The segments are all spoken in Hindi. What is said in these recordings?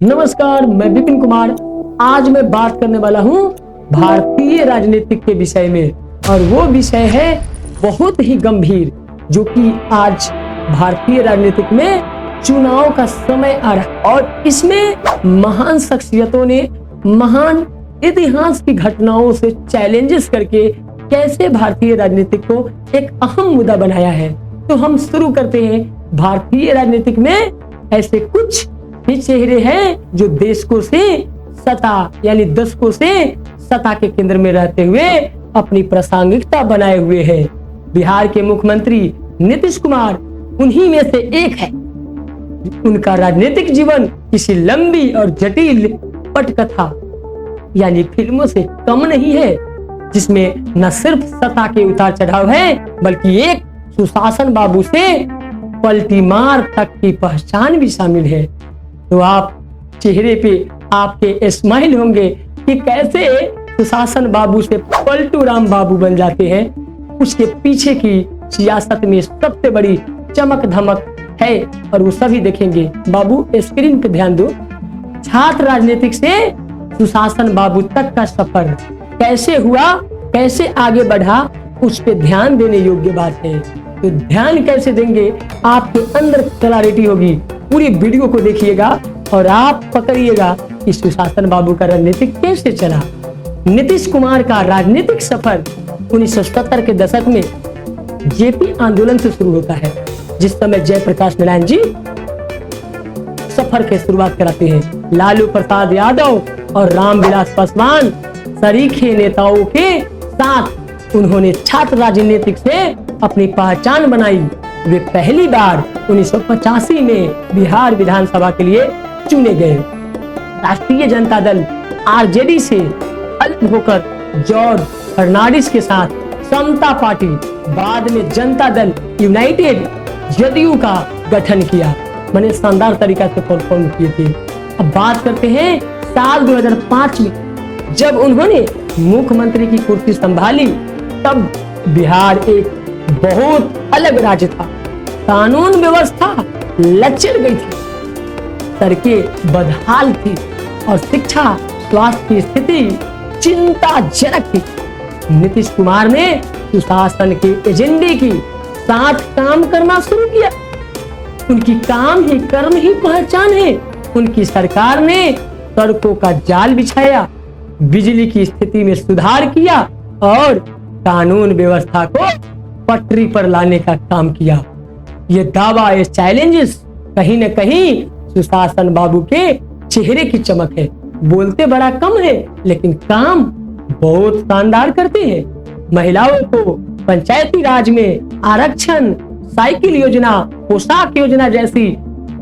नमस्कार, मैं विपिन कुमार। आज मैं बात करने वाला हूँ भारतीय राजनीतिक के विषय में, और वो विषय है बहुत ही गंभीर, जो कि आज भारतीय राजनीतिक में चुनाव का समय आ रहा है। और इसमें महान शख्सियतों ने महान इतिहास की घटनाओं से चैलेंजेस करके कैसे भारतीय राजनीतिक को एक अहम मुद्दा बनाया है। तो हम शुरू करते हैं। भारतीय राजनीतिक में ऐसे कुछ ही चेहरे हैं जो देशकों से सत्ता यानी दशकों से सत्ता के केंद्र में रहते हुए अपनी प्रासंगिकता बनाए हुए हैं। बिहार के मुख्यमंत्री नीतीश कुमार उन्हीं में से एक है। उनका राजनीतिक जीवन किसी लंबी और जटिल पटकथा यानी फिल्मों से कम नहीं है, जिसमें न सिर्फ सत्ता के उतार चढ़ाव है, बल्कि एक सुशासन बाबू से पलटी मार तक की पहचान भी शामिल है। तो आप चेहरे पे आपके स्माइल होंगे कि कैसे सुशासन बाबू से पलटू राम बाबू बन जाते हैं। उसके पीछे की सियासत में सबसे बड़ी चमक धमक है, और वो सभी देखेंगे। बाबू स्क्रीन पे ध्यान दो। छात्र राजनीतिक से सुशासन बाबू तक का सफर कैसे हुआ, कैसे आगे बढ़ा, उस पे ध्यान देने योग्य बात है। तो ध्यान कैसे देंगे, आपके अंदर क्लैरिटी होगी। पूरी वीडियो को देखिएगा और आप पकड़िएगा कि सुशासन बाबू का राजनीतिक कैसे चला। नीतीश कुमार का राजनीतिक सफर 1970 के दशक में जेपी आंदोलन से शुरू होता है, जिस समय जयप्रकाश नारायण जी सफर की शुरुआत कराते हैं। लालू प्रसाद यादव और रामविलास पासवान सरीखे नेताओं के साथ उन्होंने छात्र राजनीतिक से अपनी पहचान बनाई। वे पहली बार 1985 में बिहार विधानसभा के लिए चुने गए। राष्ट्रीय जनता दल आरजेडी से अलग होकर जॉर्ज फर्नांडिस के साथ समता पार्टी, बाद में जनता दल यूनाइटेड जदयू का गठन किया। मैंने शानदार तरीका से परफॉर्म किए थे। अब बात करते हैं साल 2005 में, जब उन्होंने मुख्यमंत्री की कुर्सी संभाली। तब बिहार एक बहुत अलग राज्य था। कानून व्यवस्था लचर गई थी, सड़कें बदहाल थी और शिक्षा स्वास्थ्य की स्थिति चिंताजनक थी। नीतीश कुमार ने सुशासन के एजेंडे के साथ काम करना शुरू किया। उनकी काम ही कर्म ही पहचान है। उनकी सरकार ने सड़कों का जाल बिछाया, बिजली की स्थिति में सुधार किया और कानून व्यवस्था को पटरी पर लाने का काम किया। ये दावा, ये चैलेंजेस कहीं न कहीं सुशासन बाबू के चेहरे की चमक है। बोलते बड़ा कम है, लेकिन काम बहुत शानदार करते हैं। महिलाओं को पंचायती राज में आरक्षण, साइकिल योजना, पोशाक योजना जैसी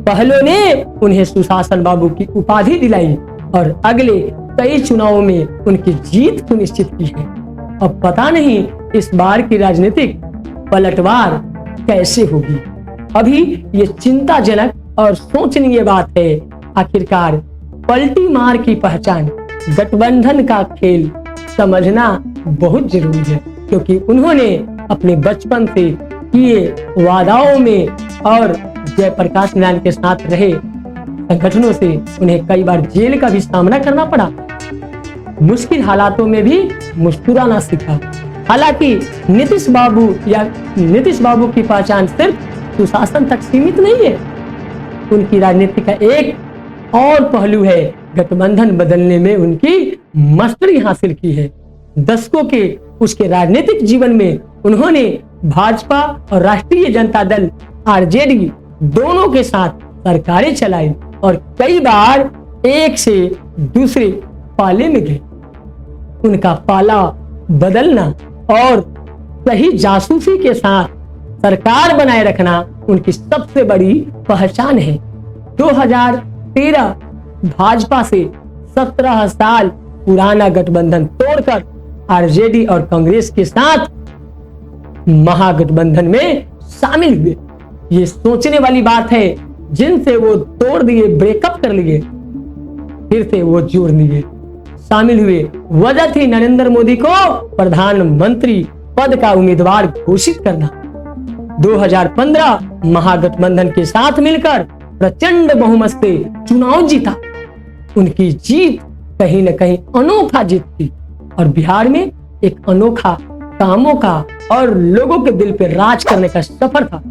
पहलों ने उन्हें सुशासन बाबू की उपाधि दिलाई और अगले कई चुनावों में उनकी जीत सुनिश्चित की है। अब पता नहीं इस बार की राजनीतिक पलटवार कैसे होगी। अभी ये चिंताजनक और सोचनीय बात है। आखिरकार पलटी मार की पहचान, गठबंधन का खेल समझना बहुत जरूरी है, क्योंकि उन्होंने अपने बचपन से किए वादाओं में और जयप्रकाश नारायण के साथ रहे संगठनों से उन्हें कई बार जेल का भी सामना करना पड़ा। मुश्किल हालातों में भी मुस्कुराना सीखा। हालांकि नीतीश बाबू की पहचान सिर्फ सुशासन तक सीमित नहीं है। उनकी राजनीति का एक और पहलू है, गठबंधन बदलने में उनकी मास्टरी हासिल की है। दशकों के उसके राजनीतिक जीवन में उन्होंने भाजपा और राष्ट्रीय जनता दल आरजेडी दोनों के साथ सरकारें चलाई और कई बार एक से दूसरे पाले में गए। उनका पाला बदलना और सही जासूसी के साथ सरकार बनाए रखना उनकी सबसे बड़ी पहचान है। 2013 भाजपा से 17 साल पुराना गठबंधन तोड़कर आरजेडी और कांग्रेस के साथ महागठबंधन में शामिल हुए। ये सोचने वाली बात है, जिनसे वो तोड़ दिए, ब्रेकअप कर लिए, फिर से वो जोड़ लिए, शामिल हुए। वजह थी नरेंद्र मोदी को प्रधानमंत्री पद का उम्मीदवार घोषित करना। 2015 महागठबंधन के साथ मिलकर प्रचंड बहुमत से चुनाव जीता उनकी जीत कहीं न कहीं अनोखा जीत थी और बिहार में एक अनोखा कामों का और लोगों के दिल पे राज करने का सफर था।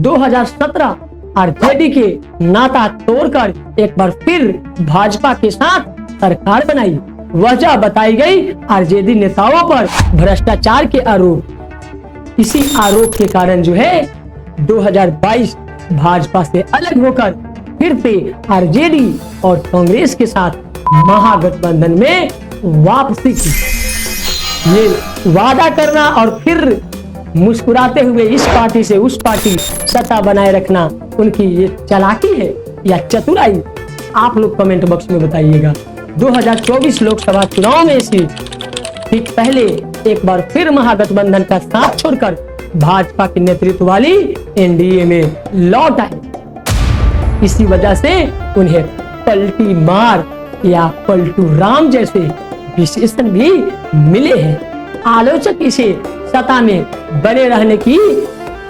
2017 आरजेडी के नाता तोड़कर एक बार फिर भाजपा के साथ सरकार बनाई। वजह बताई गई आरजेडी नेताओं पर भ्रष्टाचार के आरोप। इसी आरोप के कारण जो है 2022 भाजपा से अलग होकर फिर से आरजेडी और कांग्रेस के साथ महागठबंधन में वापसी की। ये वादा करना और फिर मुस्कुराते हुए इस पार्टी से उस पार्टी सत्ता बनाए रखना उनकी ये चालाकी है या चतुराई, आप लोग कमेंट बॉक्स में बताइएगा। 2024 लोकसभा चुनाव में से ठीक पहले एक बार फिर महागठबंधन का साथ छोड़कर भाजपा के नेतृत्व वाली एनडीए में लौट आए। इसी वजह से उन्हें पलटी मार या पलटू राम जैसे विशेषण भी मिले हैं। आलोचक इसे सत्ता में बने रहने की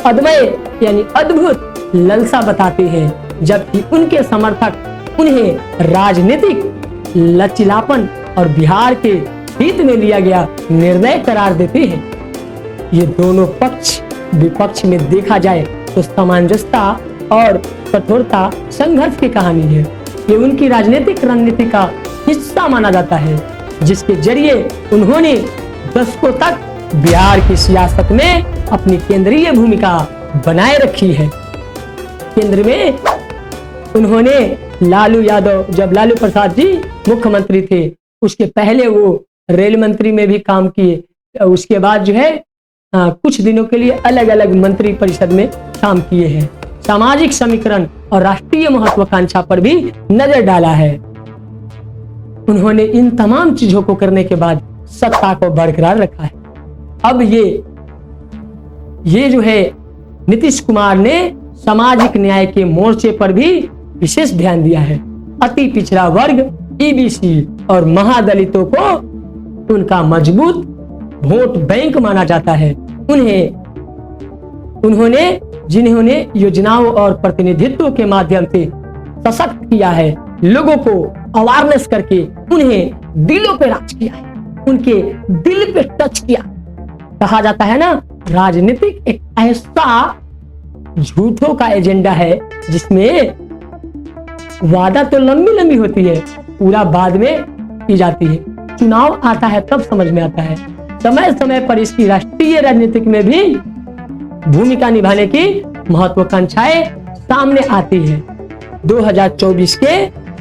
अद्भुत यानी अद्भुत लालसा बताते हैं, जबकि उनके समर्थक उन्हें राजनीतिक लचीलापन और बिहार के हित में लिया गया निर्णय करार देते हैं। ये दोनों पक्ष विपक्ष में देखा जाए तो सामंजस्यता और कठोरता संघर्ष की कहानी है। ये उनकी राजनीतिक रणनीति का हिस्सा माना जाता है, जिसके जरिए उन्होंने दशकों तक बिहार की सियासत में अपनी केंद्रीय भूमिका बनाए रखी है। केंद्र में उन्होंने लालू यादव, जब लालू प्रसाद जी मुख्यमंत्री थे उसके पहले वो रेल मंत्री में भी काम किए। उसके बाद जो है कुछ दिनों के लिए अलग अलग मंत्री परिषद में काम किए हैं। सामाजिक समीकरण और राष्ट्रीय महत्वाकांक्षा पर भी नजर डाला है। उन्होंने इन तमाम चीजों को करने के बाद सत्ता को बरकरार रखा है। अब ये जो है नीतीश कुमार ने सामाजिक न्याय के मोर्चे पर भी विशेष ध्यान दिया है। अति पिछड़ा वर्ग, ईबीसी और महादलितों को उनका मजबूत वोट बैंक माना जाता है। जिन्होंने योजनाओं और प्रतिनिधित्व के माध्यम से सशक्त किया है, लोगों को अवेयरनेस करके उन्हें दिलों पे राज किया है, उनके दिल पे टच किया। कहा जाता है ना, राजनीतिक एक ऐसा झूठों का एजेंडा है जिसमें वादा तो लंबी लंबी होती है, पूरा बाद में की जाती है। चुनाव आता है तब समझ में आता है। समय समय पर इसकी राष्ट्रीय राजनीतिक में भी भूमिका निभाने की महत्वाकांक्षाएं सामने आती है। 2024 के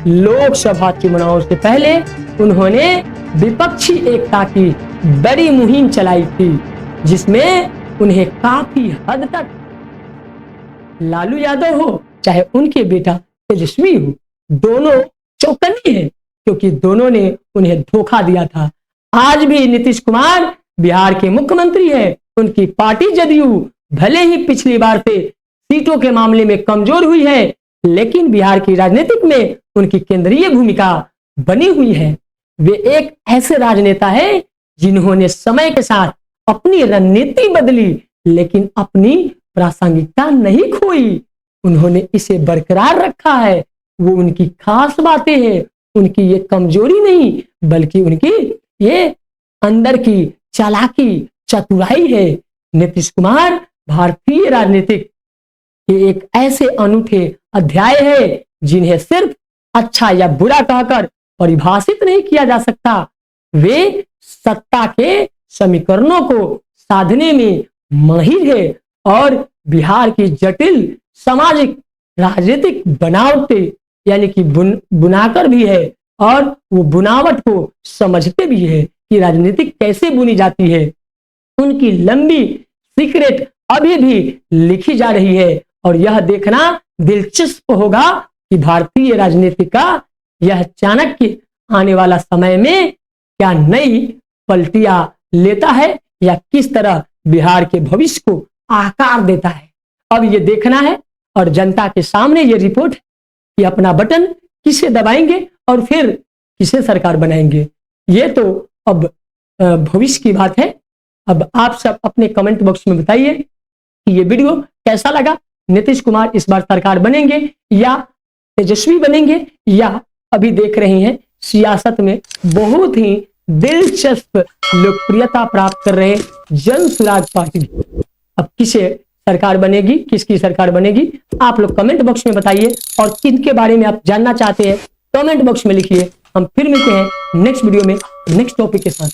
लोकसभा चुनाव से पहले उन्होंने विपक्षी एकता की बड़ी मुहिम चलाई थी, जिसमें उन्हें काफी हद तक लालू यादव हो चाहे उनके बेटा तेजस्वी हो, दोनों चौकन्नी है, क्योंकि दोनों ने उन्हें धोखा दिया था। आज भी नीतीश कुमार बिहार के मुख्यमंत्री हैं। उनकी पार्टी जदयू भले ही पिछली बार से सीटों के मामले में कमजोर हुई है, लेकिन बिहार की राजनीतिक में उनकी केंद्रीय भूमिका बनी हुई है। वे एक ऐसे राजनेता है जिन्होंने समय के साथ अपनी रणनीति बदली, लेकिन अपनी प्रासंगिकता नहीं खोई। उन्होंने इसे बरकरार रखा है। वो उनकी खास बातें हैं, उनकी ये कमजोरी नहीं, बल्कि उनकी ये अंदर की चालाकी, चतुराई है। नीतीश कुमार भारतीय राजनीतिक के एक ऐसे अनूठे अध्याय है जिन्हें सिर्फ अच्छा या बुरा कहकर परिभाषित नहीं किया जा सकता। वे सत्ता के समीकरणों को साधने में माहिर है और बिहार की जटिल सामाजिक राजनीतिक बनावटें यानी कि बुनाकर भी है, और वो बुनावट को समझते भी है कि राजनीति कैसे बुनी जाती है। उनकी लंबी सीक्रेट अभी भी लिखी जा रही है, और यह देखना दिलचस्प होगा कि भारतीय राजनीति का यह चाणक्य आने वाला समय में क्या नई पलटियां लेता है या किस तरह बिहार के भविष्य को आकार देता है। अब ये देखना है, और जनता के सामने ये रिपोर्ट कि अपना बटन किसे दबाएंगे और फिर किसे सरकार बनाएंगे। ये तो अब भविष्य की बात है। अब आप सब अपने कमेंट बॉक्स में बताइए कि ये वीडियो कैसा लगा। नीतीश कुमार इस बार सरकार बनेंगे या तेजस्वी बनेंगे या अभी देख रही हैं सियासत में बहुत ही दिलचस्प लोकप्रियता प्राप्त कर रहे जन सुराज पार्टी। अब किसे सरकार बनेगी, किसकी सरकार बनेगी, आप लोग कमेंट बॉक्स में बताइए और किनके बारे में आप जानना चाहते हैं कमेंट बॉक्स में लिखिए। हम फिर मिलते हैं नेक्स्ट वीडियो में नेक्स्ट टॉपिक के साथ।